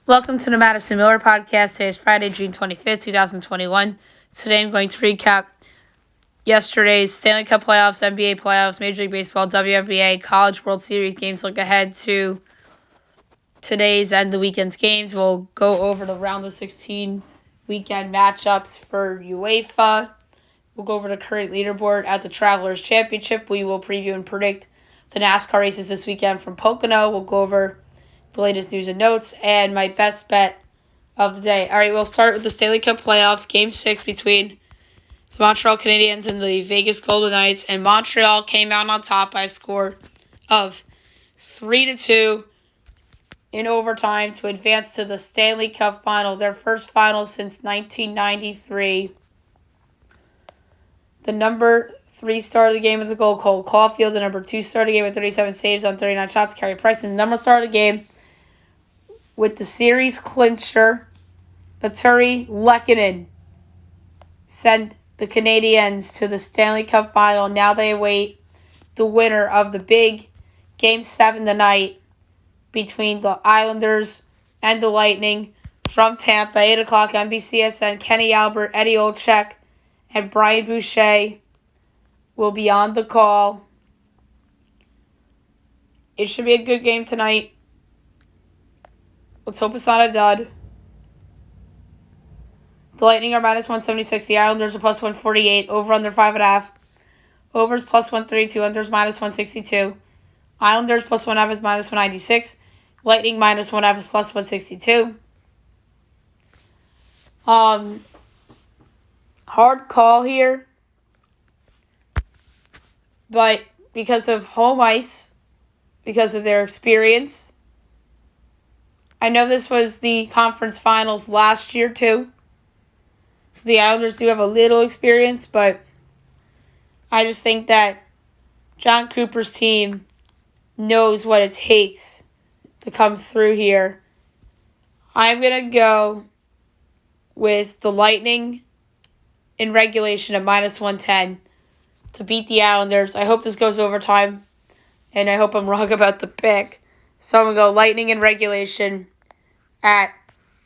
Welcome to the Madison Miller Podcast. Today is Friday, June 25th, 2021. Today I'm going to recap yesterday's Stanley Cup playoffs, NBA playoffs, Major League Baseball, WNBA, College World Series games. Look ahead to today's and the weekend's games. We'll go over the round of 16 weekend matchups for UEFA. We'll go over the current leaderboard at the Travelers Championship. We will preview and predict the NASCAR races this weekend from Pocono. We'll go over the latest news and notes, and my best bet of the day. All right, we'll start with the Stanley Cup playoffs, Game 6 between the Montreal Canadiens and the Vegas Golden Knights, and Montreal came out on top by a score of 3-2 in overtime to advance to the Stanley Cup final, their first final since 1993. The number 3 star of the game with the goal, Cole Caulfield. The number 2 star of the game with 37 saves on 39 shots, Carey Price. And the number star of the game with the series clincher, Artturi Lehkonen, sent the Canadiens to the Stanley Cup final. Now they await the winner of the big Game 7 tonight between the Islanders and the Lightning from Tampa, 8 o'clock, NBCSN. Kenny Albert, Eddie Olczyk, and Brian Boucher will be on the call. It should be a good game tonight. Let's hope it's not a dud. The Lightning are minus 176. The Islanders are plus 148. Over under 5.5. Overs plus 132. Unders minus 162. Islanders plus 1.5 is minus 196. Lightning minus 1.5 is plus 162. Hard call here. But because of home ice, because of their experience, I know this was the conference finals last year too. So the Islanders do have a little experience, but I just think that John Cooper's team knows what it takes to come through here. I'm going to go with the Lightning in regulation at minus 110 to beat the Islanders. I hope this goes overtime, and I hope I'm wrong about the pick. So I'm going to go Lightning in regulation at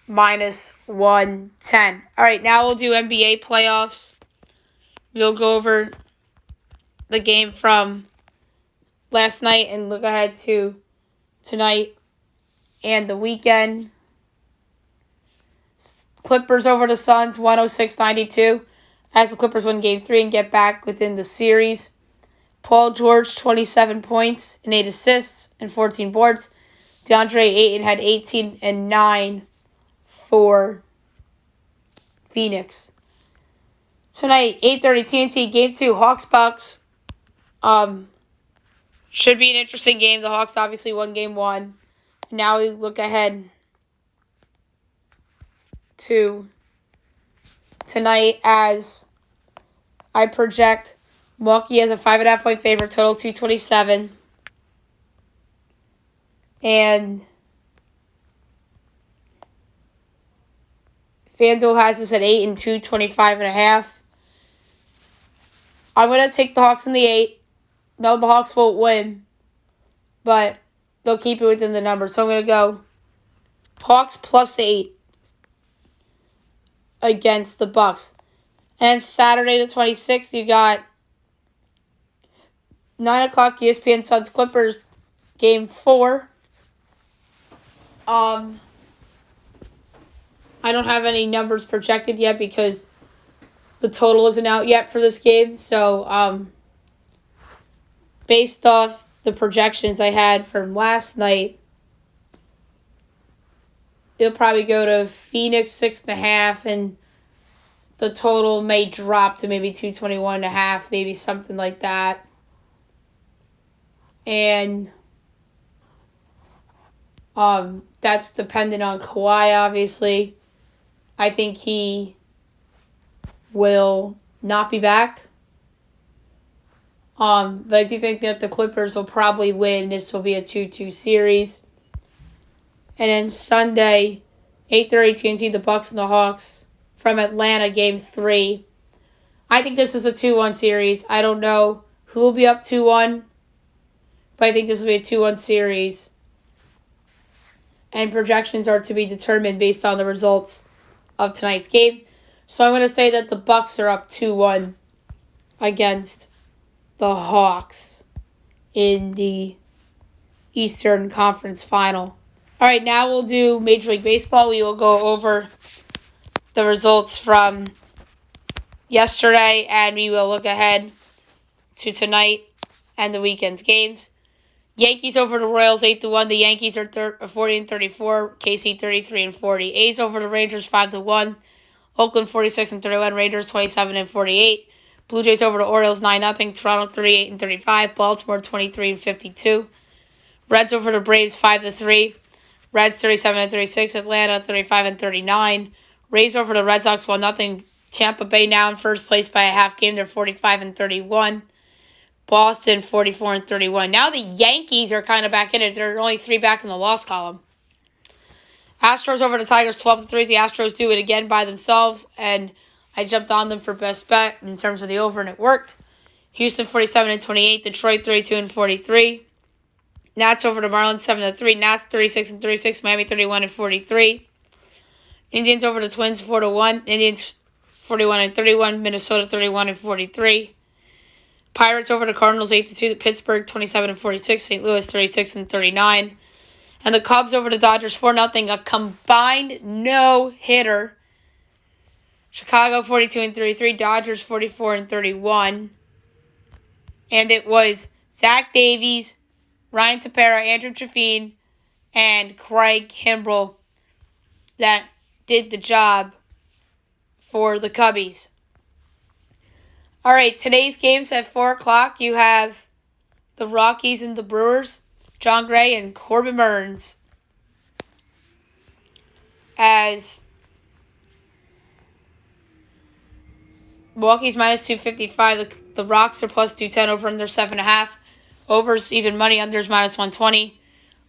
minus 110. All right, now we'll do NBA playoffs. We'll go over the game from last night and look ahead to tonight and the weekend. Clippers over the Suns, 106-92. As the Clippers win Game 3 and get back within the series. Paul George, 27 points and 8 assists and 14 boards. DeAndre Ayton had 18 and 9 for Phoenix. Tonight, 8:30 TNT, Game 2, Hawks-Bucks. Should be an interesting game. The Hawks obviously won Game 1. Now we look ahead to tonight as I project Milwaukee as a 5.5 point favorite, total 227. And FanDuel has us at 8 and 225.5. I'm going to take the Hawks in the 8. No, the Hawks won't win, but they'll keep it within the number. So I'm going to go Hawks plus 8 against the Bucks. And Saturday the 26th, you got 9 o'clock ESPN Suns Clippers Game 4. I don't have any numbers projected yet because the total isn't out yet for this game. So, based off the projections I had from last night, it'll probably go to Phoenix 6.5, and the total may drop to maybe 221.5, maybe something like that. And that's dependent on Kawhi, obviously. I think he will not be back. But I do think that the Clippers will probably win. This will be a 2-2 series. And then Sunday, 8:30 TNT, the Bucks and the Hawks from Atlanta, Game 3. I think this is a 2-1 series. I don't know who will be up 2-1, but I think this will be a 2-1 series. and projections are to be determined based on the results of tonight's game. So I'm going to say that the Bucks are up 2-1 against the Hawks in the Eastern Conference Final. All right, now we'll do Major League Baseball. We will go over the results from yesterday, and we will look ahead to tonight and the weekend's games. Yankees over the Royals 8-1. The Yankees are 40-34. KC 33-40. A's over the Rangers 5-1. Oakland 46-31. Rangers 27-48. Blue Jays over the Orioles 9-0. Toronto 38-35. Baltimore 23-52. Reds over the Braves 5-3. Reds 37-36. Atlanta 35-39. Rays over the Red Sox 1-0. Tampa Bay now in first place by a half game. They're 45-31. Boston 44-31. Now the Yankees are kind of back in it. They're only 3 back in the loss column. Astros over the Tigers 12-3. The Astros do it again by themselves, and I jumped on them for best bet in terms of the over, and it worked. Houston 47-28. Detroit 32-43. Nats over the Marlins 7-3. Nats 36-36. Miami 31-43. Indians over the Twins 4-1. Indians 41-31. Minnesota 31-43. Pirates over the Cardinals 8-2. Pittsburgh 27-46. St. Louis 36-39. And the Cubs over the Dodgers 4-0. A combined no-hitter. Chicago 42-33. Dodgers 44-31. And it was Zach Davies, Ryan Tepera, Andrew Chafin, and Craig Kimbrell that did the job for the Cubbies. All right, today's games at 4 o'clock. You have the Rockies and the Brewers, John Gray and Corbin Burns. As Milwaukee's minus 255, the Rocks are plus 210 over under 7.5. Overs even money, unders minus 120.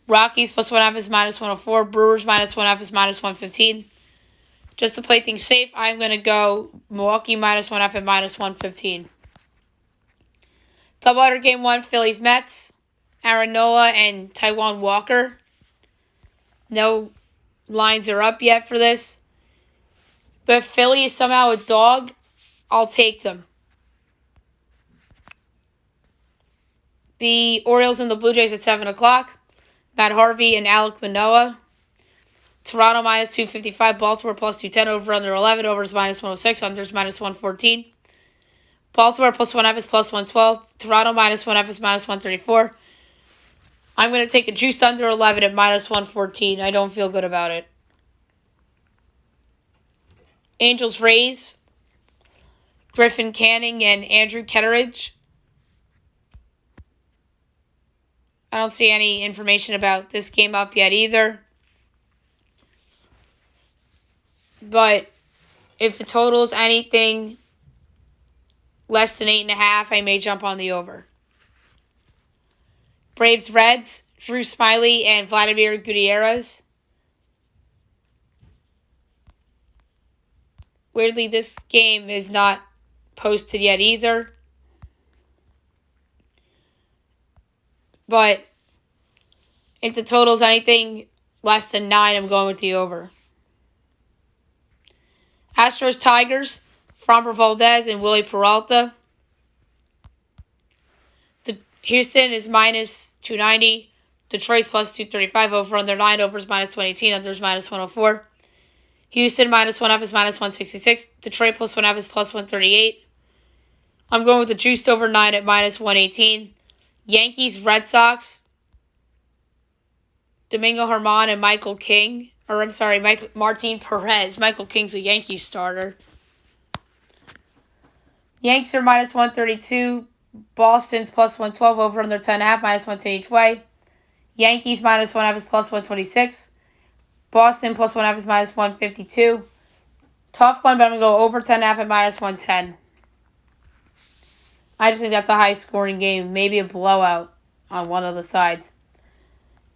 Rockies plus 1.5 is minus 104. Brewers minus 1.5 is minus 115. Just to play things safe, I'm going to go Milwaukee minus 1.5 and minus 115. Doubleheader game 1, Phillies Mets, Aaron Nola and Taijuan Walker. No lines are up yet for this. But if Philly is somehow a dog, I'll take them. The Orioles and the Blue Jays at 7 o'clock. Matt Harvey and Alek Manoah. Toronto minus 255. Baltimore plus 210. Over under 11. Overs minus 106. Unders minus 114. Baltimore plus 1.5 is plus 112. Toronto minus 1.5 is minus 134. I'm going to take a juiced under 11 at minus 114. I don't feel good about it. Angels Rays. Griffin Canning and Andrew Ketteridge. I don't see any information about this game up yet either. But if the total is anything less than 8.5, I may jump on the over. Braves Reds, Drew Smyly and Vladimir Gutierrez. Weirdly, this game is not posted yet either. But if the total is anything less than 9, I'm going with the over. Astros Tigers, Framber Valdez and Willie Peralta. Houston is minus 290. Detroit's plus 235. Over under 9. Overs minus 218. Unders minus 104. Houston minus 1.5 is minus 166. Detroit plus 1.5 is plus 138. I'm going with the juiced over 9 at minus 118. Yankees Red Sox. Domingo Germán and Martin Perez. Michael King's a Yankees starter. Yanks are minus 132. Boston's plus 112 over under 10.5, minus 110 each way. Yankees minus 1.5 is plus 126. Boston plus 1.5 is minus 152. Tough one, but I'm going to go over 10.5 at minus 110. I just think that's a high-scoring game. Maybe a blowout on one of the sides.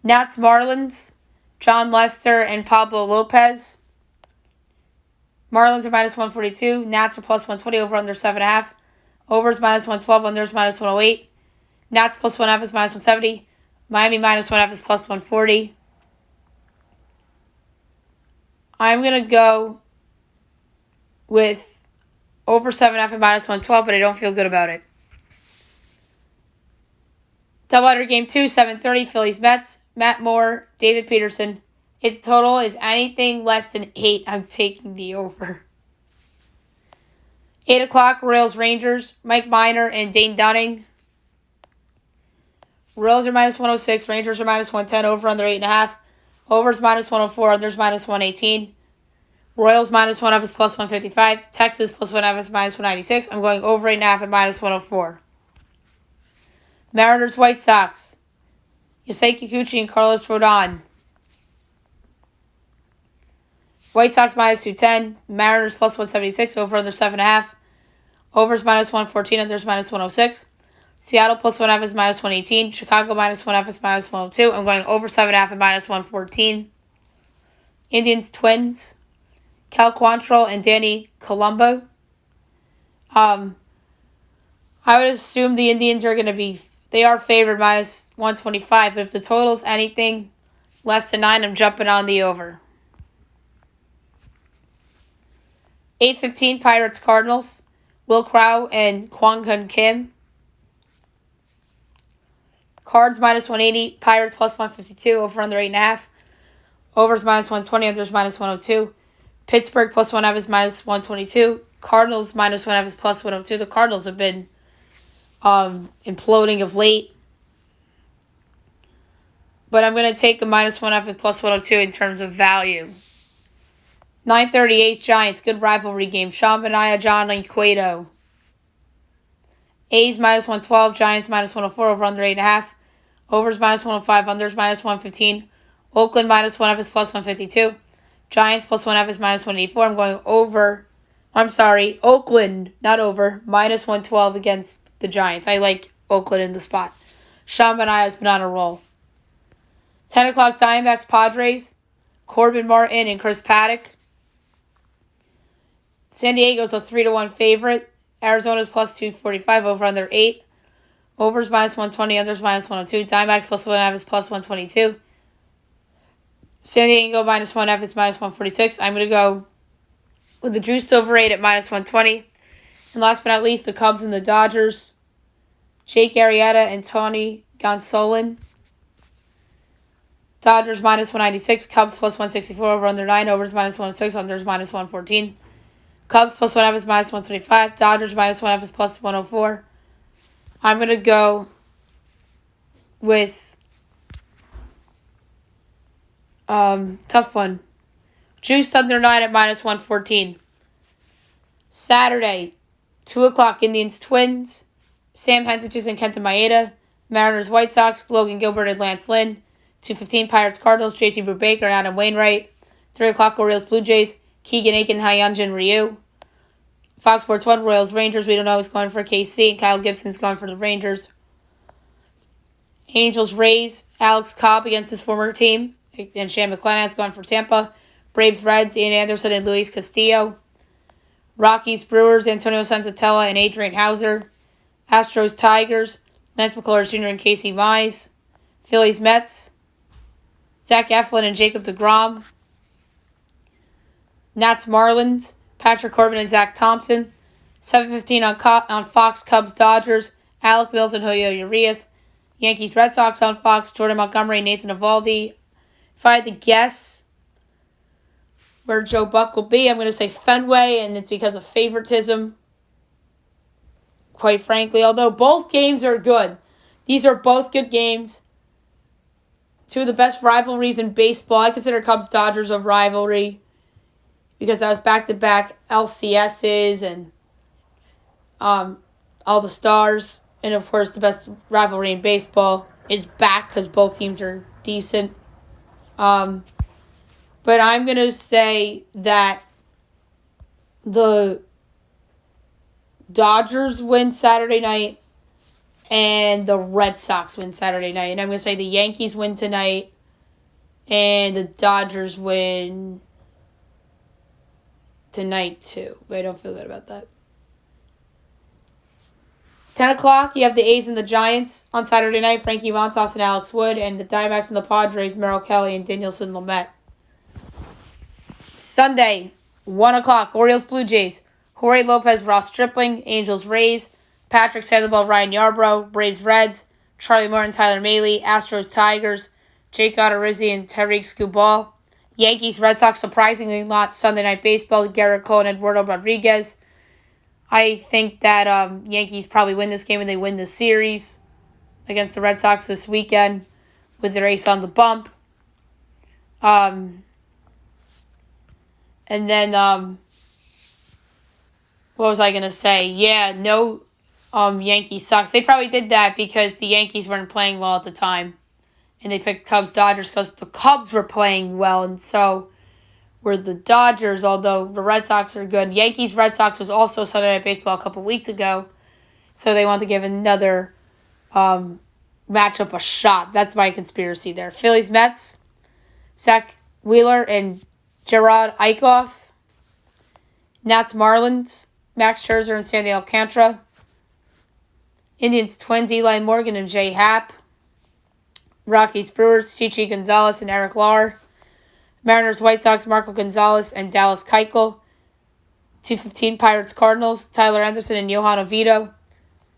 Nats Marlins, John Lester and Pablo Lopez. Marlins are minus 142. Nats are plus 120 over under 7.5. Overs minus 112. Unders minus 108. Nats plus 1.5 is minus 170. Miami minus 1.5 is plus 140. I'm going to go with over 7.5 at -112, but I don't feel good about it. Doubleheader game 2, 7:30, Phillies Mets. Matt Moore, David Peterson. If the total is anything less than 8, I'm taking the over. 8 o'clock, Royals Rangers. Mike Minor and Dane Dunning. Royals are -106, Rangers are -110, over under 8.5. Overs -104, unders -118. Royals -1 is +155. Texas +1 is -196. I'm going over 8.5 at -104. Mariners White Sox. Yusei Kikuchi and Carlos Rodon. White Sox -210. Mariners +176. Over under 7.5. Overs -114. Unders -106. Seattle +1 is -118. Chicago -1 is -102. I'm going over 7.5 at -114. Indians Twins. Cal Quantrill and Danny Colombo. I would assume the Indians are going to be, they are favored -125, but if the total is anything less than 9, I'm jumping on the over. 8:15, Pirates Cardinals. Will Crow and Kwang Kun Kim. Cards -180, Pirates +152, over under 8.5. Overs -120, unders -102. Pittsburgh +1 is -122. Cardinals -1 is +102. The Cardinals have been imploding of late. But I'm going to take a -1 at +102 in terms of value. 9:30, A's Giants. Good rivalry game. Sean Manaea, John Cueto. A's -112, Giants -104, over under 8.5. Overs -105, unders -115. Oakland -1 is +152. Giants +1 is -184. I'm going over. I'm sorry, Oakland, not over. -112 against the Giants. I like Oakland in the spot. Sean Manaea has been on a roll. 10 o'clock, Diamondbacks Padres. Corbin Martin and Chris Paddock. San Diego's a 3-1 favorite. Arizona's +245, over under 8. Overs -120, unders -102. Diamondbacks +1 is +122. San Diego -1 is -146. I'm going to go with the juiced over 8 at -120. And last but not least, the Cubs and the Dodgers. Jake Arrieta and Tony Gonsolin. Dodgers -196. Cubs +164, over under 9. Overs -106, unders -114. Cubs +1 is -125. Dodgers -1 is +104. I'm going to go with tough one. Juiced under 9 at -114. Saturday, 2 o'clock, Indians Twins. Sam Hentges and Kenta Maeda. Mariners White Sox, Logan Gilbert and Lance Lynn. 2:15, Pirates Cardinals, J.T. Brubaker and Adam Wainwright. 3 o'clock, Orioles Blue Jays, Keegan Aiken, Hyunjin Ryu. Fox Sports 1, Royals Rangers. We don't know who's going for KC. Kyle Gibson's going for the Rangers. Angels Rays, Alex Cobb against his former team. And Shane McClanahan's going for Tampa. Braves Reds, Ian Anderson and Luis Castillo. Rockies Brewers, Antonio Senzatella and Adrian Hauser. Astros Tigers, Lance McCullers Jr. and Casey Mize. Phillies Mets, Zach Eflin and Jacob deGrom. Nats Marlins, Patrick Corbin and Zach Thompson. 7:15 on Fox, Cubs Dodgers, Alec Mills and Julio Urias. Yankees Red Sox on Fox, Jordan Montgomery and Nathan Eovaldi. If I had to guess where Joe Buck will be, I'm going to say Fenway, and it's because of favoritism. Quite frankly, although both games are good. These are both good games. Two of the best rivalries in baseball. I consider Cubs-Dodgers a rivalry because that was back-to-back LCSs and all the stars. And, of course, the best rivalry in baseball is back because both teams are decent. But I'm going to say that the Dodgers win Saturday night and the Red Sox win Saturday night. And I'm going to say the Yankees win tonight and the Dodgers win tonight too. But I don't feel good about that. 10 o'clock, you have the A's and the Giants. On Saturday night, Frankie Montas and Alex Wood. And the Diamondbacks and the Padres, Merrill Kelly and Danielson Lamet. Sunday, 1 o'clock, Orioles, Blue Jays. Jorge Lopez, Ross Stripling. Angels, Rays. Patrick Sandoval, Ryan Yarbrough. Braves, Reds. Charlie Morton, Tyler Mahle. Astros, Tigers. Jake Odorizzi and Tariq Skubal. Yankees, Red Sox, surprisingly not Sunday Night Baseball. Garrett Cole and Eduardo Rodriguez. I think that Yankees probably win this game and they win the series against the Red Sox this weekend with their ace on the bump. And then, what was I going to say? Yeah, no Yankees Sox. They probably did that because the Yankees weren't playing well at the time. And they picked Cubs Dodgers because the Cubs were playing well. And so were the Dodgers, although the Red Sox are good. Yankees Red Sox was also Sunday Night Baseball a couple weeks ago. So they want to give another matchup a shot. That's my conspiracy there. Phillies Mets. Zach Wheeler and Gerard Eichhoff. Nats Marlins. Max Scherzer and Sandy Alcantara. Indians Twins, Eli Morgan and Jay Happ. Rockies Brewers, Chichi Gonzalez and Eric Lauer. Mariners White Sox, Marco Gonzalez and Dallas Keuchel. 2:15 Pirates Cardinals, Tyler Anderson and Johan Oviedo.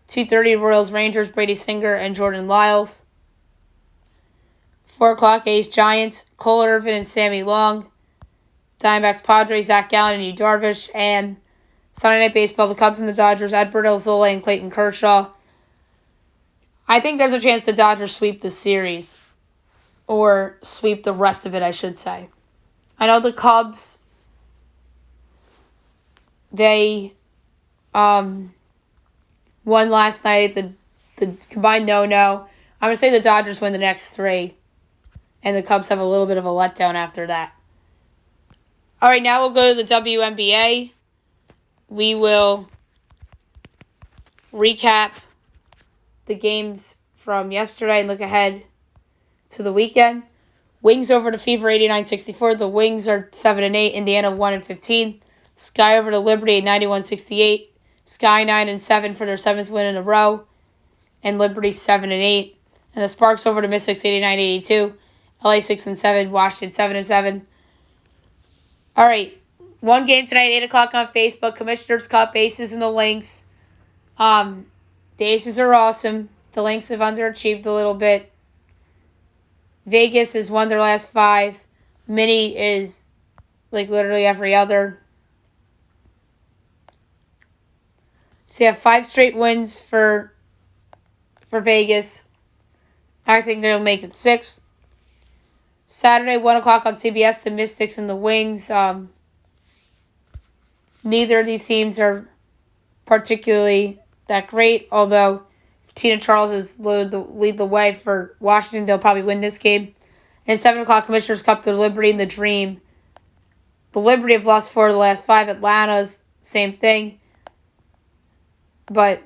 2:30 Royals Rangers, Brady Singer and Jordan Lyles. 4 o'clock A's Giants, Cole Irvin and Sammy Long. Diamondbacks Padres, Zach Gallen and Yu Darvish. And Sunday Night Baseball, the Cubs and the Dodgers, Edward Alzola and Clayton Kershaw. I think there's a chance the Dodgers sweep the series. Or sweep the rest of it, I should say. I know the Cubs, they won last night, the combined no-no. I'm going to say the Dodgers win the next 3. And the Cubs have a little bit of a letdown after that. All right, now we'll go to the WNBA. We will recap the games from yesterday and look ahead to the weekend. Wings over to Fever 89-64. The Wings are 7-8. Indiana 1-15. Sky over to Liberty 91-68. Sky 9-7 for their 7th win in a row. And Liberty 7-8. And the Sparks over to Mystics 89-82. LA 6-7. Washington 7-7. All right. One game tonight, 8 o'clock on Facebook. Commissioner's Cup, Aces and the Lynx. The Aces are awesome. The Lynx have underachieved a little bit. Vegas has won their last 5. Mini is like literally every other. So you have 5 straight wins for Vegas. I think they'll make it 6. Saturday, 1 o'clock on CBS, the Mystics and the Wings. Neither of these teams are particularly that great, although Tina Charles is lead the way for Washington. They'll probably win this game. And 7 o'clock, Commissioner's Cup, the Liberty and the Dream. The Liberty have lost 4 of the last 5. Atlanta's same thing. But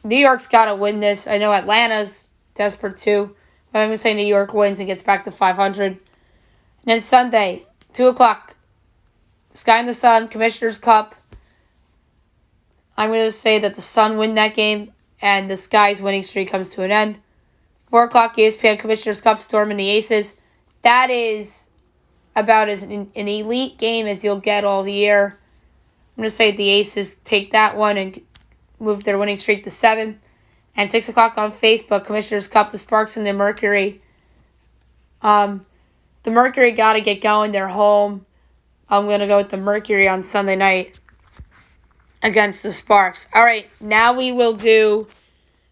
New York's got to win this. I know Atlanta's desperate too. But I'm going to say New York wins and gets back to 500. And then Sunday, 2 o'clock, Sky and the Sun, Commissioner's Cup. I'm going to say that the Sun win that game and the Sky's winning streak comes to an end. 4 o'clock, ESPN Commissioner's Cup, Storm and the Aces. That is about as an elite game as you'll get all year. I'm going to say the Aces take that one and move their winning streak to 7. And 6 o'clock on Facebook, Commissioner's Cup, the Sparks and the Mercury. The Mercury got to get going. They're home. I'm going to go with the Mercury on Sunday night against the Sparks. All right, now we will do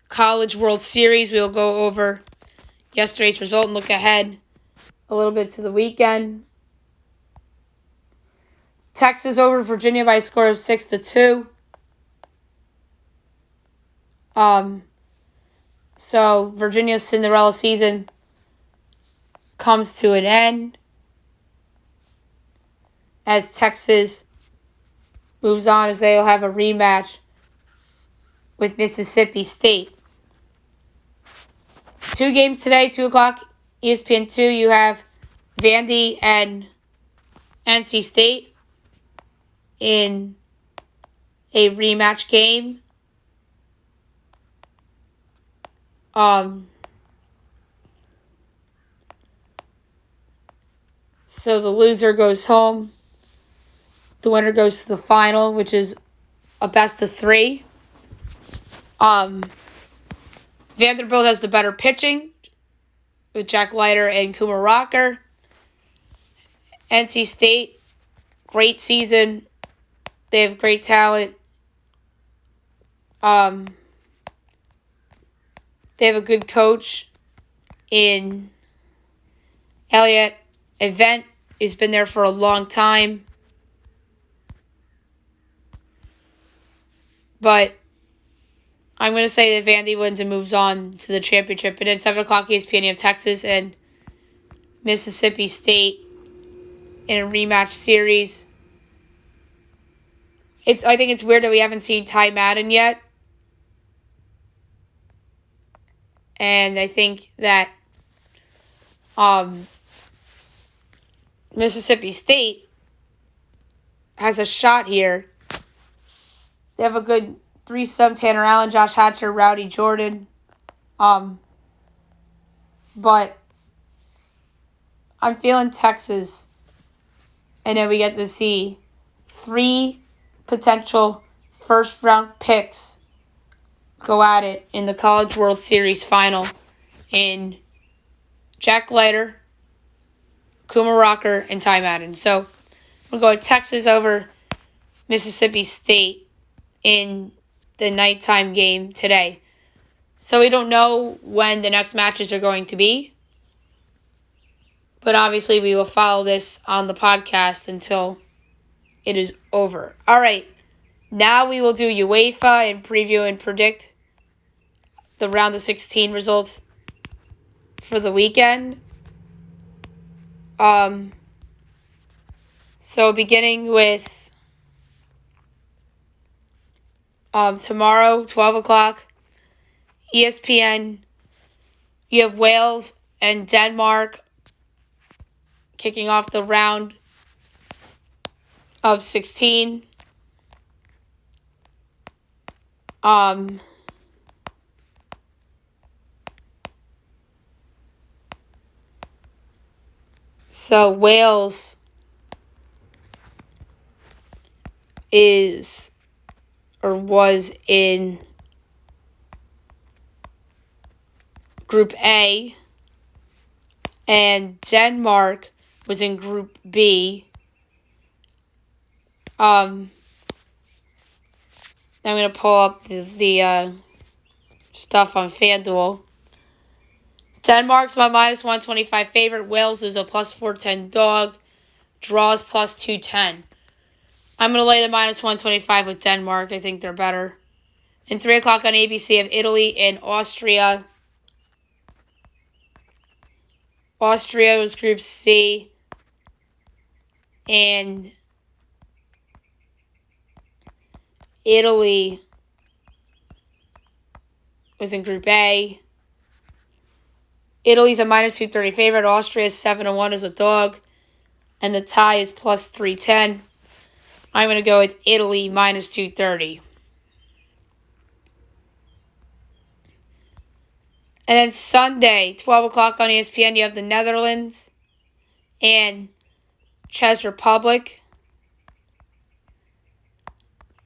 College World Series. We will go over yesterday's result and look ahead a little bit to the weekend. Texas over Virginia by a score of 6-2. So Virginia's Cinderella season comes to an end as Texas moves on, as they'll have a rematch with Mississippi State. 2 games today, 2 o'clock, ESPN 2. You have Vandy and NC State in a rematch game. So the loser goes home. The winner goes to the final, which is a best of 3. Vanderbilt has the better pitching with Jack Leiter and Kumar Rocker. NC State, great season. They have great talent. They have a good coach in Elliott Event, who's been there for a long time. But I'm going to say that Vandy wins and moves on to the championship. And at 7 o'clock ESPN, you have Texas and Mississippi State in a rematch series. I think it's weird that we haven't seen Ty Madden yet. And I think that Mississippi State has a shot here. They have a good threesome: Tanner Allen, Josh Hatcher, Rowdy Jordan. But I'm feeling Texas. And then we get to see 3 potential first-round picks go at it in the College World Series final in Jack Leiter, Kumar Rocker, and Ty Madden. So we'll go with Texas over Mississippi State in the nighttime game today. So we don't know when the next matches are going to be. But obviously we will follow this on the podcast until it is over. All right. Now we will do UEFA and preview and predict the round of 16 results for the weekend. So beginning with tomorrow, 12 o'clock, ESPN, you have Wales and Denmark kicking off the round of 16. So Wales was in Group A, and Denmark was in Group B. I'm going to pull up the stuff on FanDuel. Denmark's my minus 125 favorite. Wales is a plus 410 dog. Draws plus 210. I'm going to lay the minus 125 with Denmark. I think they're better. And 3 o'clock on ABC of Italy and Austria. Austria was Group C. And Italy was in Group A. Italy's a minus 230 favorite. Austria is 7-1 as a dog. And the tie is plus 310. I'm going to go with Italy minus 230. And then Sunday, 12 o'clock on ESPN, you have the Netherlands and Czech Republic.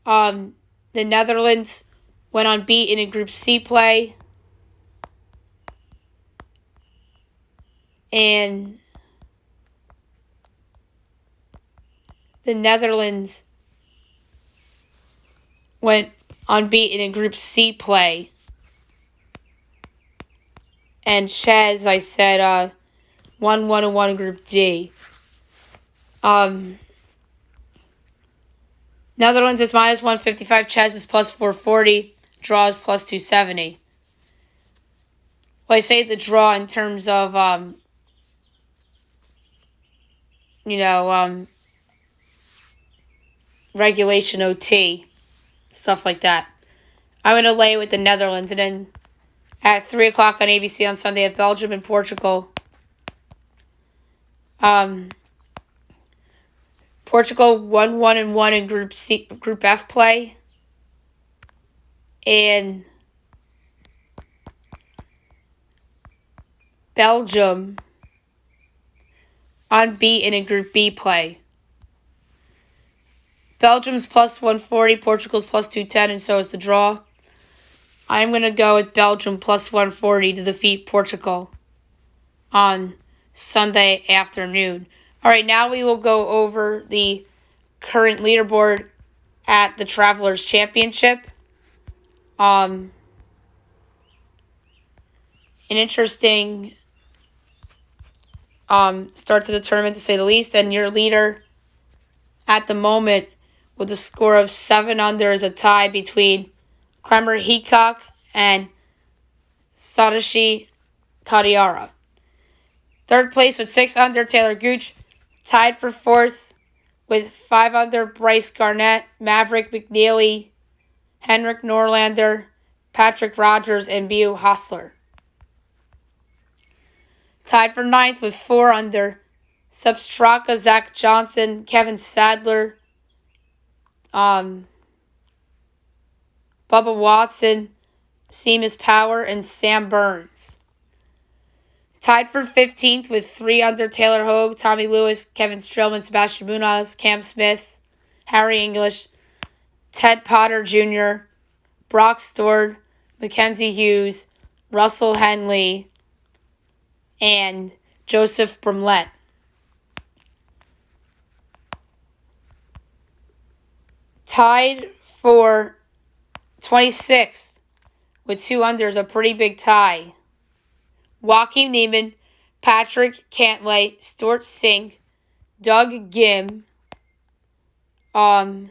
The Netherlands went unbeaten in Group C play. And the Netherlands went unbeaten in Group C play. And Czech, I said, 1-1-1 in Group D. Netherlands is minus 155. Czech is plus 440. Draw is plus 270. Well, I say the draw in terms of, regulation OT, stuff like that. I'm going to lay with the Netherlands. And then at 3 o'clock on ABC on Sunday, I have Belgium and Portugal. Portugal 1-1-1 in Group F play. And Belgium unbeaten in Group B play. Belgium's plus 140, Portugal's plus 210, and so is the draw. I'm going to go with Belgium plus 140 to defeat Portugal on Sunday afternoon. All right, now we will go over the current leaderboard at the Travelers Championship. An interesting start to the tournament, to say the least, and your leader at the moment with a score of 7 under is a tie between Kremer Heacock and Satoshi Kadiara. Third place with 6 under, Taylor Gooch. Tied for fourth with 5 under, Bryce Garnett, Maverick McNeely, Henrik Norlander, Patrick Rogers, and Bu Hostler. Tied for ninth with 4 under, Substraka, Zach Johnson, Kevin Sadler, Bubba Watson, Seamus Power, and Sam Burns. Tied for 15th with 3 under, Taylor Hogue, Tommy Lewis, Kevin Strillman, Sebastian Munoz, Cam Smith, Harry English, Ted Potter Jr., Brock Stord, Mackenzie Hughes, Russell Henley, and Joseph Brumlett. Tied for 26th with 2 unders, a pretty big tie. Joaquin Neiman, Patrick Cantlay, Stuart Sink, Doug Gim, Kevin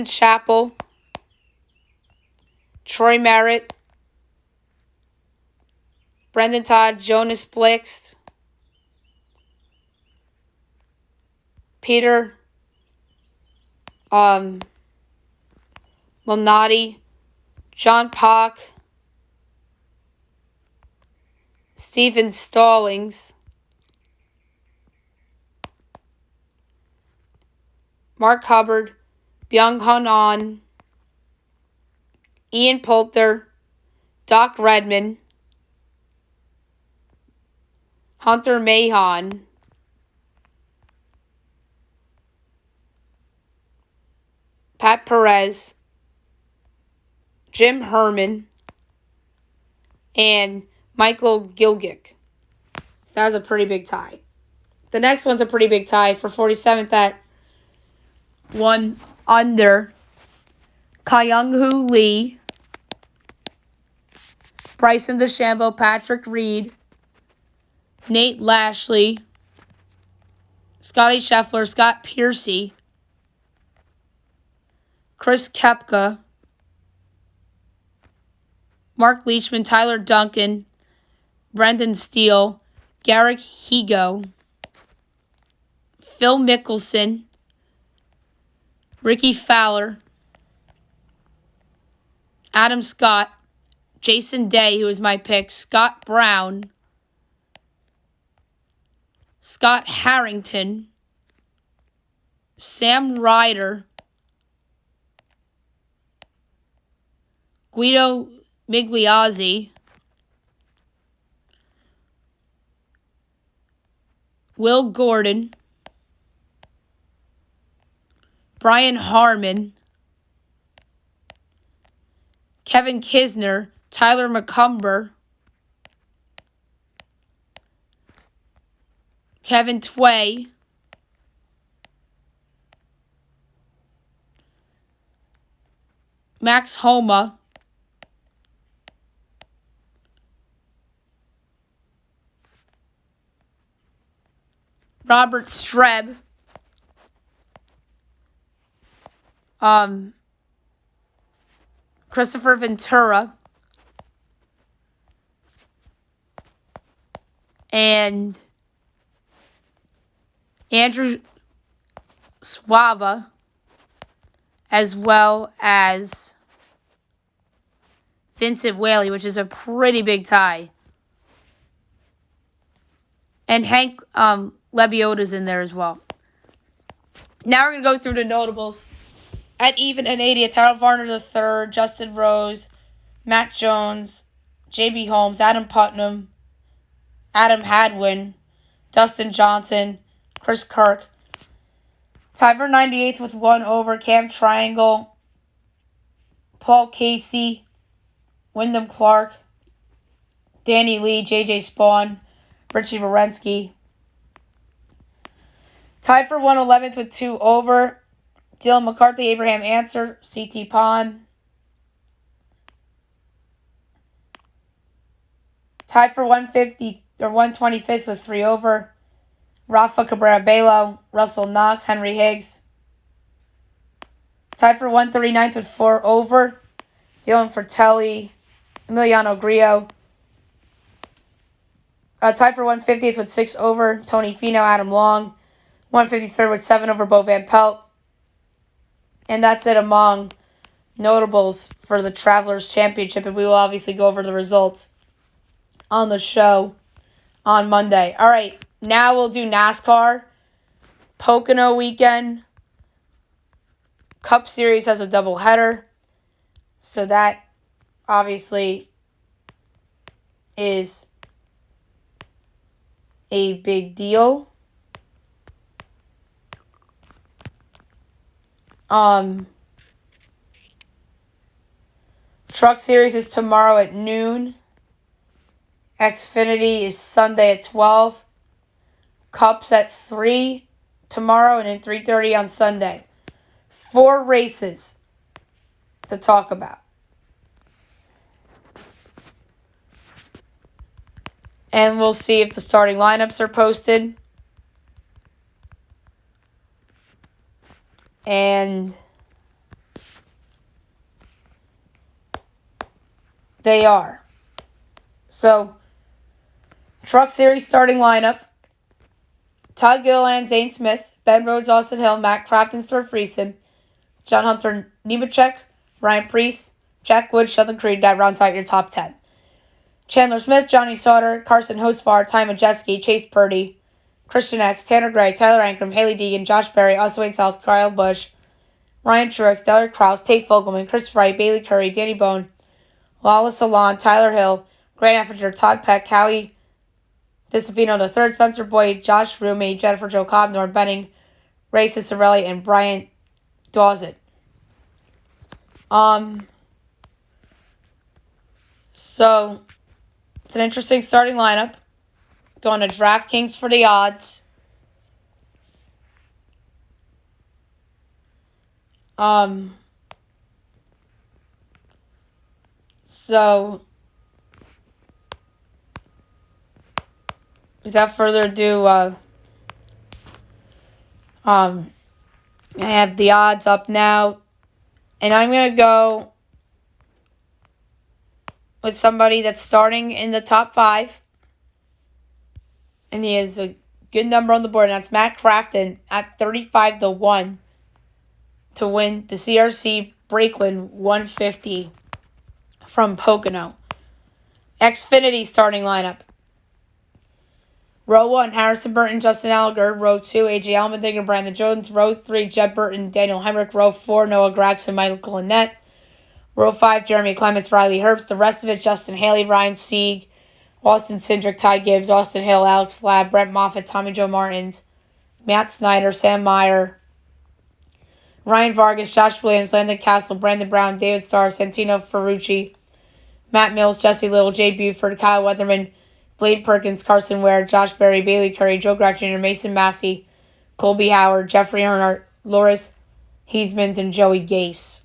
Chappell, Troy Merritt, Brendan Todd, Jonas Blixt, Peter Malnati, John Pock, Stephen Stallings, Mark Hubbard, Byung-Hun An, Ian Poulter, Doc Redman, Hunter Mahon, Pat Perez, Jim Herman, and Michael Gilgick. So that was a pretty big tie. The next one's a pretty big tie for 47th at 1 under. Kyung-Hoo Lee, Bryson DeChambeau, Patrick Reed, Nate Lashley, Scotty Scheffler, Scott Piercy, Chris Koepka, Mark Leishman, Tyler Duncan, Brendan Steele, Garrick Higo, Phil Mickelson, Ricky Fowler, Adam Scott, Jason Day, who is my pick, Scott Brown, Scott Harrington, Sam Ryder, Guido Migliozzi, Will Gordon, Brian Harmon, Kevin Kisner, Tyler McCumber, Kevin Tway, Max Homa, Robert Streb, Christopher Ventura, and Andrew Swaba, as well as Vincent Whaley, which is a pretty big tie. And Hank Lebiota's in there as well. Now we're going to go through the notables. At even and 80th, Harold Varner III, Justin Rose, Matt Jones, J.B. Holmes, Adam Putnam, Adam Hadwin, Dustin Johnson, Chris Kirk. Tied for 98th with 1 over, Cam Triangle, Paul Casey, Wyndham Clark, Danny Lee, J.J. Spawn, Richie Wierenski. Tied for 111th with 2 over, Dylan McCarthy, Abraham Answer, C.T. Pond. Tied for 125th with 3 over, Rafa Cabrera Bello, Russell Knox, Henry Higgs. Tied for 139th with 4 over, Dylan Fratelli, Emiliano Grillo. Tied for 150th with 6 over, Tony Fino, Adam Long. 153rd with 7 over, Bo Van Pelt. And that's it among notables for the Travelers Championship. And we will obviously go over the results on the show on Monday. All right, now we'll do NASCAR. Pocono weekend. Cup Series has a doubleheader. So that obviously is a big deal. Truck Series is tomorrow at noon. Xfinity is Sunday at 12. Cups at 3 tomorrow and at 3:30 on Sunday. 4 races to talk about. And we'll see if the starting lineups are posted. And they are. So, Truck Series starting lineup. Todd Gilliland, Zane Smith, Ben Rhodes, Austin Hill, Matt Crafton, Stuart Friesen, John Hunter Nemechek, Ryan Preece, Jack Wood, Sheldon Creed. That rounds out your top 10. Chandler Smith, Johnny Sauter, Carson Hosfar, Ty Majeski, Chase Purdy, Christian X, Tanner Gray, Tyler Ankrum, Haley Deegan, Josh Berry, Austin Wayne South, Kyle Busch, Ryan Truex, Dellert Krause, Tate Fogelman, Chris Wright, Bailey Curry, Danny Bone, Lala Salon, Tyler Hill, Grant Effinger, Todd Peck, Howie DeStefano III, Spencer Boyd, Josh Rumi, Jennifer Jo Cobb, Norm Benning, Ray Cicerelli, and Brian Dawson. So, it's an interesting starting lineup. Going to DraftKings for the odds. So, without further ado, I have the odds up now. And I'm going to go with somebody that's starting in the top 5. And he has a good number on the board. And that's Matt Crafton at 35-1 to win the CRC Brakeland 150 from Pocono. Xfinity starting lineup. Row 1, Harrison Burton, Justin Allgaier. Row 2, A.J. Allmendinger, Brandon Jones. Row 3, Jed Burton, Daniel Hemrick. Row 4, Noah Gragson, Michael Lynette. Row 5, Jeremy Clements, Riley Herbst. The rest of it, Justin Haley, Ryan Sieg, Austin Cindric, Ty Gibbs, Austin Hill, Alex Lab, Brent Moffitt, Tommy Joe Martins, Matt Snyder, Sam Meyer, Ryan Vargas, Josh Williams, Landon Castle, Brandon Brown, David Starr, Santino Ferrucci, Matt Mills, Jesse Little, Jay Buford, Kyle Weatherman, Blade Perkins, Carson Ware, Josh Berry, Bailey Curry, Joe Graf Jr., Mason Massey, Colby Howard, Jeffrey Earnhardt, Loris Heismans, and Joey Gase.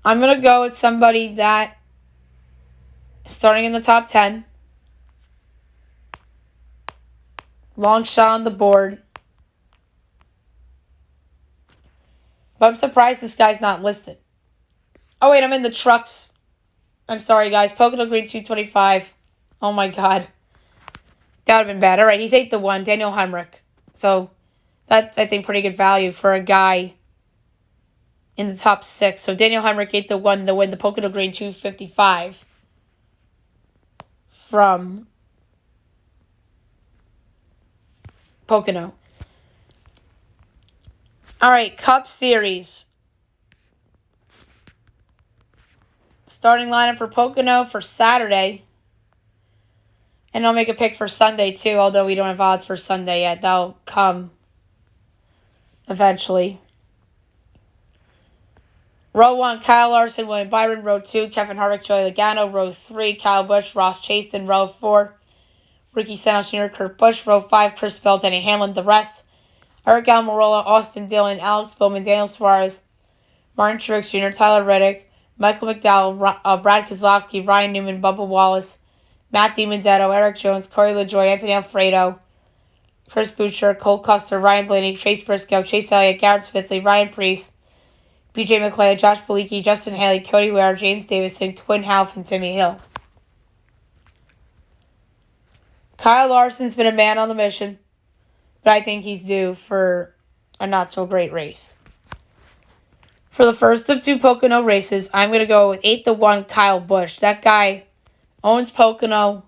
I'm going to go with somebody that is starting in the top 10. Long shot on the board. But I'm surprised this guy's not listed. Oh, wait, I'm in the trucks. I'm sorry, guys. Pocono Green 225. Oh, my God. That would have been bad. All right, he's 8-1. Daniel Hemrick. So, that's, I think, pretty good value for a guy in the top 6. So, Daniel Hemrick 8-1 to win the Pocono Green 255 from Pocono. All right, Cup Series. starting lineup for Pocono for Saturday. And I'll make a pick for Sunday, too, although we don't have odds for Sunday yet. That'll come eventually. Row 1, Kyle Larson, William Byron. Row 2, Kevin Harvick, Joey Logano. Row 3, Kyle Busch, Ross Chaston. Row 4, Ricky Stenhouse Jr., Kurt Busch. Row 5, Chris Bell, Denny Hamlin. The rest, Eric Almirola, Austin Dillon, Alex Bowman, Daniel Suarez, Martin Truex Jr., Tyler Reddick, Michael McDowell, Brad Keselowski, Ryan Newman, Bubba Wallace, Matt DiBenedetto, Eric Jones, Corey LaJoie, Anthony Alfredo, Chris Buescher, Cole Custer, Ryan Blaney, Chase Briscoe, Chase Elliott, Garrett Smithley, Ryan Preece, BJ McLeod, Josh Bilicki, Justin Haley, Cody Ware, James Davison, Quinn Houff, and Timmy Hill. Kyle Larson's been a man on the mission, but I think he's due for a not-so-great race. For the first of 2 Pocono races, I'm going to go with 8-1 Kyle Busch. That guy owns Pocono,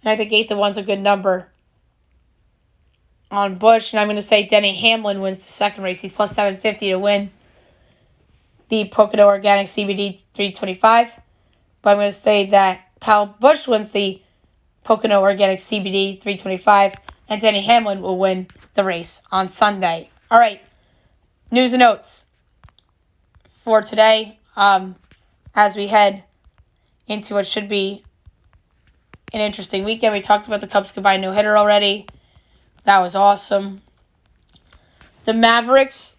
and I think 8-1's a good number on Busch. And I'm going to say Denny Hamlin wins the second race. He's plus 750 to win the Pocono Organic CBD 325. But I'm going to say that Kyle Busch wins the Pocono Organic CBD 325, and Denny Hamlin will win the race on Sunday. All right, news and notes for today as we head into what should be an interesting weekend. We talked about the Cubs combined no-hitter already. That was awesome. The Mavericks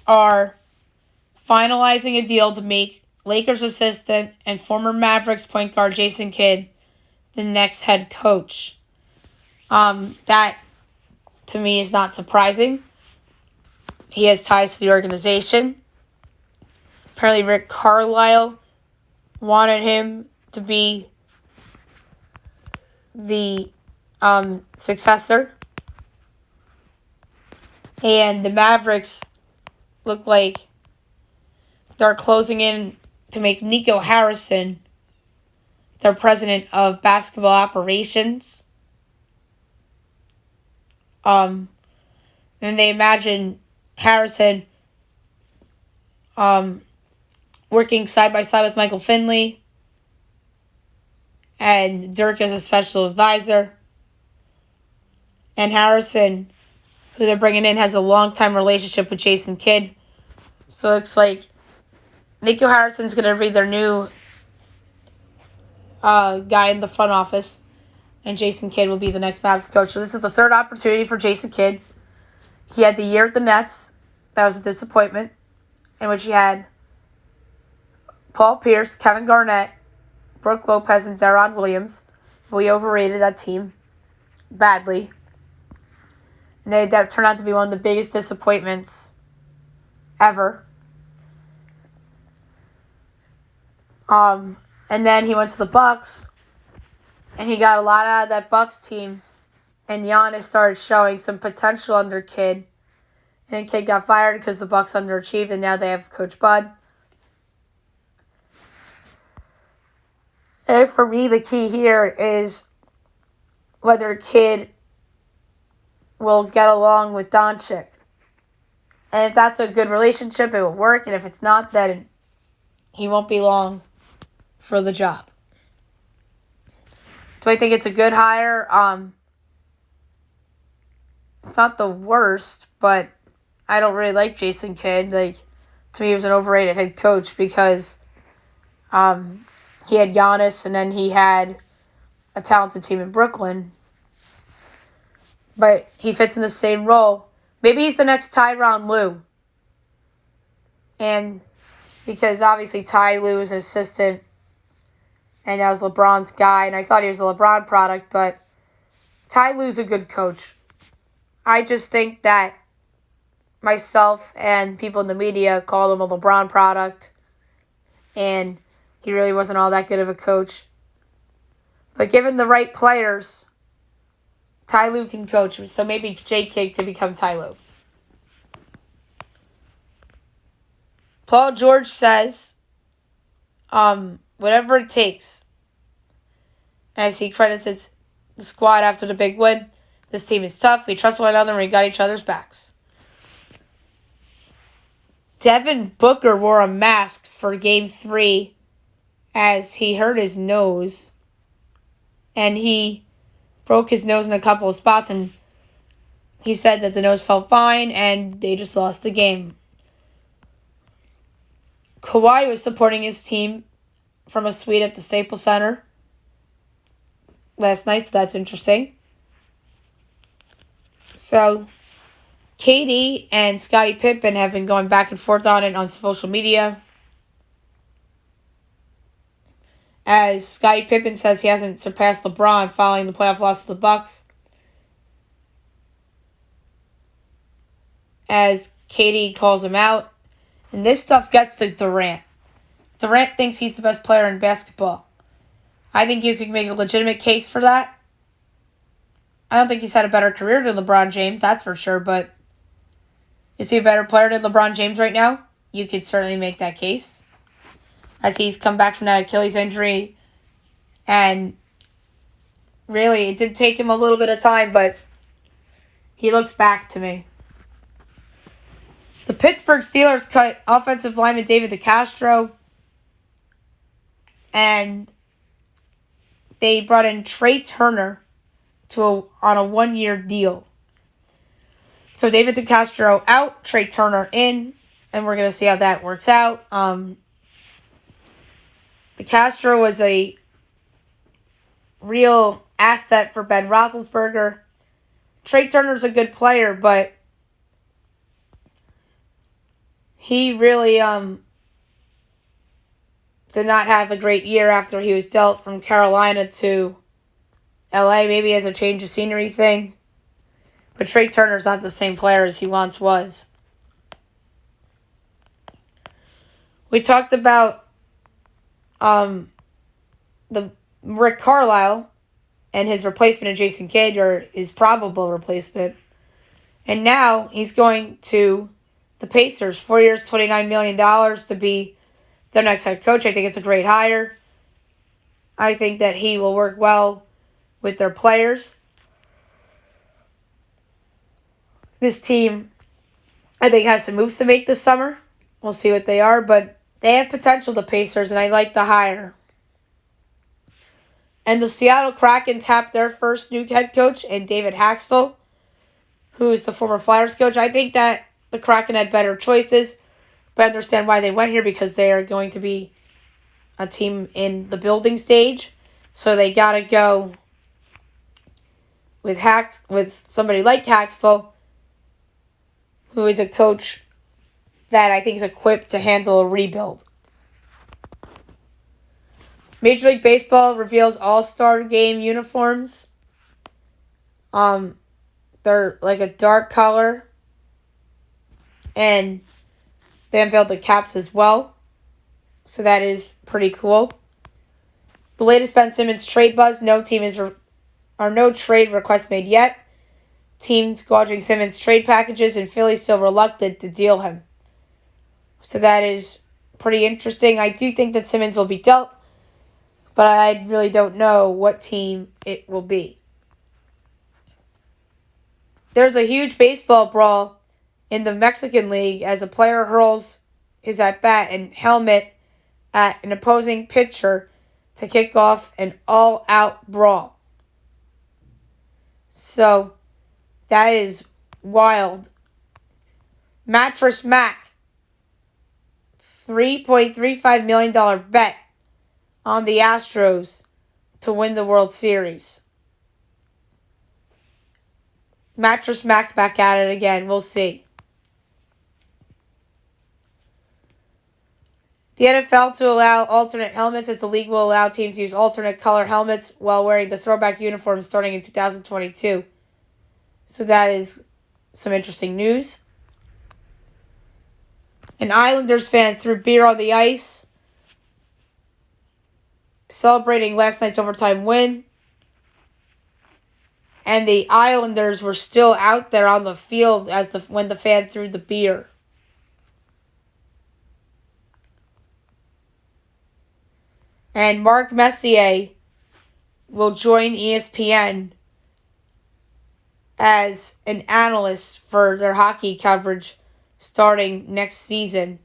are finalizing a deal to make Lakers assistant and former Mavericks point guard Jason Kidd the next head coach. That, to me, is not surprising. He has ties to the organization. Apparently, Rick Carlisle wanted him to be the successor. And the Mavericks look like they're closing in to make Nico Harrison their president of basketball operations. And they imagine Harrison working side by side with Michael Finley and Dirk as a special advisor. And Harrison, who they're bringing in, has a long-time relationship with Jason Kidd. So it looks like Nico Harrison's going to be their new guy in the front office, and Jason Kidd will be the next Mavs coach. So this is the third opportunity for Jason Kidd. He had the year at the Nets. That was a disappointment, in which he had Paul Pierce, Kevin Garnett, Brooke Lopez, and Deron Williams. We overrated that team badly. And that turned out to be one of the biggest disappointments ever. And then he went to the Bucks, and he got a lot out of that Bucks team. And Giannis started showing some potential under Kidd. And Kidd got fired because the Bucks underachieved, and now they have Coach Bud. And for me, the key here is whether Kidd will get along with Doncic. And if that's a good relationship, it will work. And if it's not, then he won't be long for the job. Do I think it's a good hire? It's not the worst, but I don't really like Jason Kidd. To me, he was an overrated head coach because he had Giannis, and then he had a talented team in Brooklyn. But he fits in the same role. Maybe he's the next Tyronn Lue. And because obviously Ty Lue is an assistant, and that was LeBron's guy, and I thought he was a LeBron product, but Ty Lue's a good coach. I just think that myself and people in the media call him a LeBron product, and he really wasn't all that good of a coach. But given the right players, Ty Lue can coach, so maybe J. Kidd could become Ty Lue. Paul George says, whatever it takes, as he credits the squad after the big win. This team is tough. We trust one another, and we got each other's backs. Devin Booker wore a mask for Game 3 as he hurt his nose. And he broke his nose in a couple of spots, and he said that the nose felt fine, and they just lost the game. Kawhi was supporting his team from a suite at the Staples Center last night, so that's interesting. So, KD and Scottie Pippen have been going back and forth on it on social media. As Scottie Pippen says he hasn't surpassed LeBron following the playoff loss to the Bucks. As KD calls him out. And this stuff gets to Durant. Durant thinks he's the best player in basketball. I think you could make a legitimate case for that. I don't think he's had a better career than LeBron James, that's for sure, but is he a better player than LeBron James right now? You could certainly make that case. As he's come back from that Achilles injury. And really, it did take him a little bit of time, but he looks back to me. The Pittsburgh Steelers cut offensive lineman David DeCastro. And they brought in Trey Turner on a 1-year deal. So David DeCastro out, Trey Turner in, and we're going to see how that works out. DeCastro was a real asset for Ben Roethlisberger. Trey Turner's a good player, but he really did not have a great year after he was dealt from Carolina to LA, maybe as a change of scenery thing. But Trey Turner's not the same player as he once was. We talked about the Rick Carlisle and his replacement of Jason Kidd, or his probable replacement. And now he's going to the Pacers, 4 years, $29 million to be their next head coach. I think it's a great hire. I think that he will work well with their players. This team, I think, has some moves to make this summer. We'll see what they are, but they have potential, the Pacers, and I like the hire. And the Seattle Kraken tapped their first new head coach in David Haxtell, who is the former Flyers coach. I think that the Kraken had better choices, but I understand why they went here, because they are going to be a team in the building stage. So they got to go with somebody like Haxtell, who is a coach that I think is equipped to handle a rebuild. Major League Baseball reveals All-Star Game uniforms. They're like a dark color. And they unveiled the caps as well. So that is pretty cool. The latest Ben Simmons trade buzz. No trade requests made yet. Teams gauging Simmons trade packages, and Philly's still reluctant to deal him. So that is pretty interesting. I do think that Simmons will be dealt, but I really don't know what team it will be. There's a huge baseball brawl in the Mexican League as a player hurls his at-bat and helmet at an opposing pitcher to kick off an all-out brawl. So, that is wild. Mattress Mac, $3.35 million bet on the Astros to win the World Series. Mattress Mac back at it again. We'll see. The NFL to allow alternate helmets, as the league will allow teams to use alternate color helmets while wearing the throwback uniform starting in 2022. So that is some interesting news. An Islanders fan threw beer on the ice, celebrating last night's overtime win. And the Islanders were still out there on the field when the fan threw the beer. And Mark Messier will join ESPN as an analyst for their hockey coverage starting next season.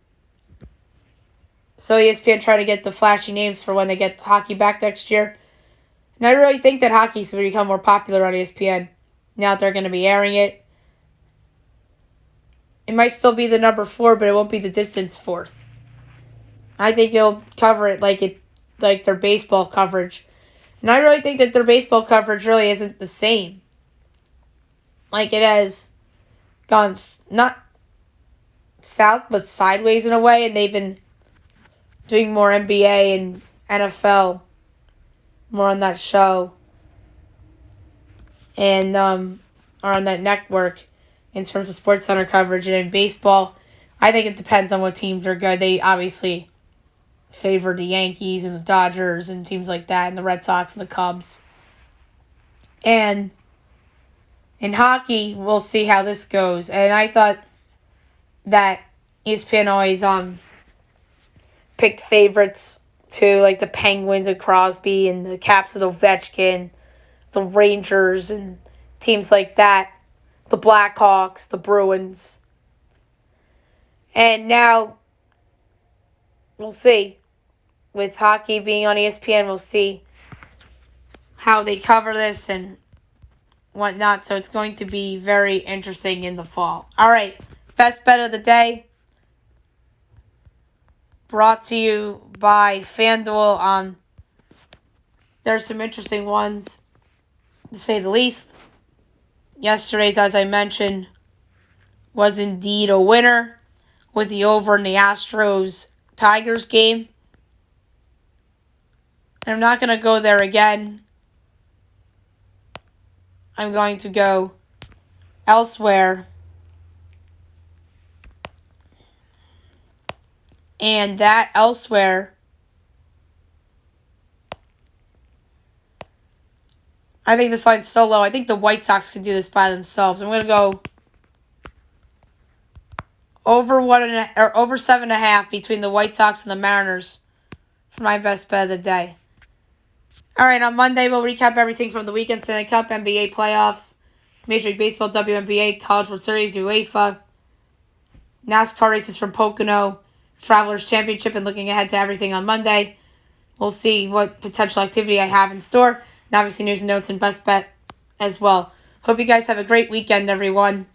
So ESPN trying to get the flashy names for when they get hockey back next year. And I really think that hockey's going to become more popular on ESPN. Now that they're going to be airing it. It might still be the number 4, but it won't be the distance fourth. I think it'll cover it like their baseball coverage. And I really think that their baseball coverage really isn't the same. Like it has gone not south, but sideways in a way, and they've been doing more NBA and NFL, more on that show, and or on that network in terms of SportsCenter coverage. And in baseball, I think it depends on what teams are good. They obviously favor the Yankees and the Dodgers and teams like that, and the Red Sox and the Cubs. And in hockey, we'll see how this goes. And I thought that ESPN always picked favorites too, like the Penguins and Crosby and the Caps and Ovechkin, the Rangers and teams like that, the Blackhawks, the Bruins. And now we'll see. With hockey being on ESPN, we'll see how they cover this and whatnot. So it's going to be very interesting in the fall. All right, best bet of the day brought to you by FanDuel. There's some interesting ones, to say the least. Yesterday's, as I mentioned, was indeed a winner with the over in the Astros-Tigers game. And I'm not going to go there again. I'm going to go elsewhere. And that elsewhere, I think this line's so low. I think the White Sox can do this by themselves. I'm going to go over 7.5 between the White Sox and the Mariners for my best bet of the day. All right, on Monday, we'll recap everything from the weekend: Stanley Cup, NBA playoffs, Major League Baseball, WNBA, College World Series, UEFA, NASCAR races from Pocono, Travelers Championship, and looking ahead to everything on Monday. We'll see what potential activity I have in store, and obviously news and notes and best bet as well. Hope you guys have a great weekend, everyone.